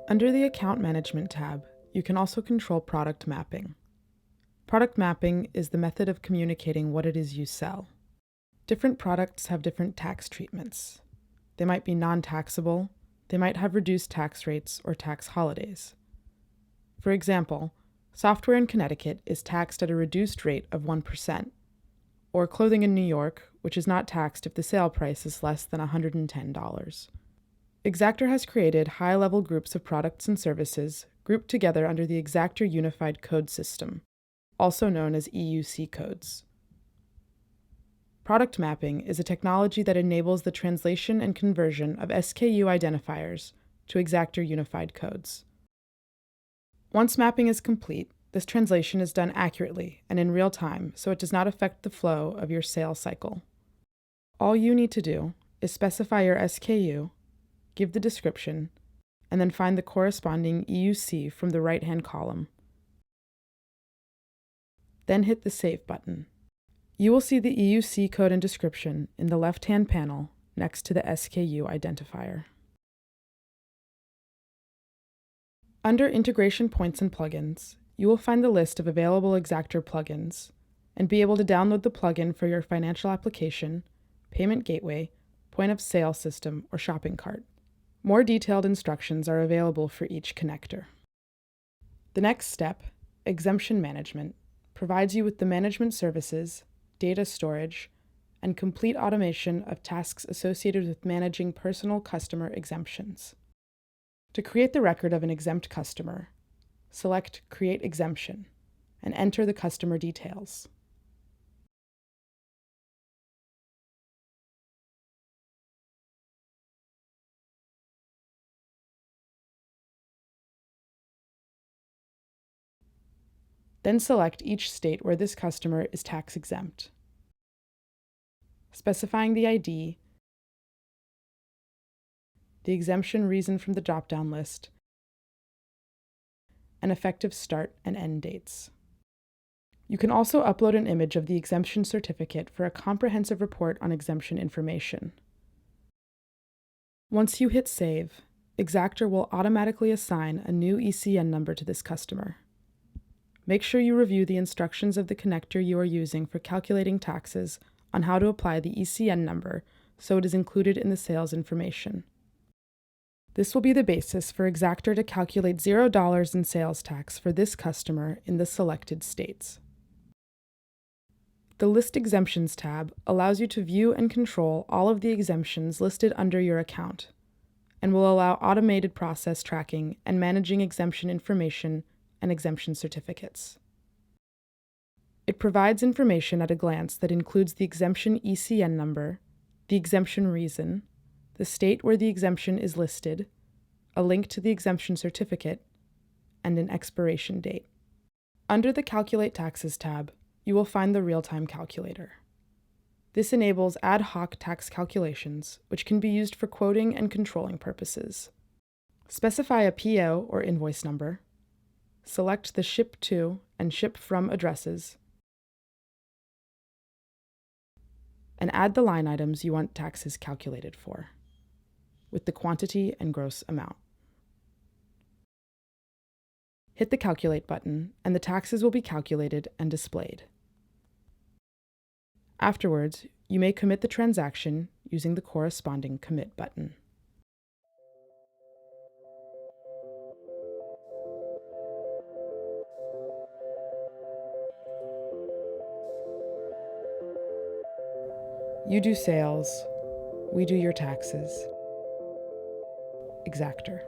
Under the Account Management tab, you can also control product mapping. Product mapping is the method of communicating what it is you sell. Different products have different tax treatments. They might be non-taxable, they might have reduced tax rates or tax holidays. For example, software in Connecticut is taxed at a reduced rate of 1%, or clothing in New York, which is not taxed if the sale price is less than $110. Exactor has created high-level groups of products and services grouped together under the Exactor Unified Code System, also known as EUC codes. Product mapping is a technology that enables the translation and conversion of SKU identifiers to Exactor Unified codes. Once mapping is complete, this translation is done accurately and in real time, so it does not affect the flow of your sales cycle. All you need to do is specify your SKU, give the description, and then find the corresponding EUC from the right-hand column. Then hit the Save button. You will see the EUC code and description in the left-hand panel next to the SKU identifier. Under Integration Points and Plugins, you will find the list of available Exactor plugins and be able to download the plugin for your financial application, payment gateway, point of sale system, or shopping cart. More detailed instructions are available for each connector. The next step, Exemption Management, provides you with the management services, data storage, and complete automation of tasks associated with managing personal customer exemptions. To create the record of an exempt customer, select Create Exemption and enter the customer details. Then select each state where this customer is tax exempt, specifying the ID, the exemption reason from the drop-down list, and effective start and end dates. You can also upload an image of the exemption certificate for a comprehensive report on exemption information. Once you hit Save, Exactor will automatically assign a new ECN number to this customer. Make sure you review the instructions of the connector you are using for calculating taxes on how to apply the ECN number so it is included in the sales information. This will be the basis for Exactor to calculate $0 in sales tax for this customer in the selected states. The List Exemptions tab allows you to view and control all of the exemptions listed under your account, and will allow automated process tracking and managing exemption information and exemption certificates. It provides information at a glance that includes the exemption ECN number, the exemption reason, the state where the exemption is listed, a link to the exemption certificate, and an expiration date. Under the Calculate Taxes tab, you will find the real-time calculator. This enables ad hoc tax calculations, which can be used for quoting and controlling purposes. Specify a PO or invoice number, select the Ship To and Ship From addresses, and add the line items you want taxes calculated for, with the quantity and gross amount. Hit the Calculate button, and the taxes will be calculated and displayed. Afterwards, you may commit the transaction using the corresponding Commit button. You do sales, we do your taxes. Exactor.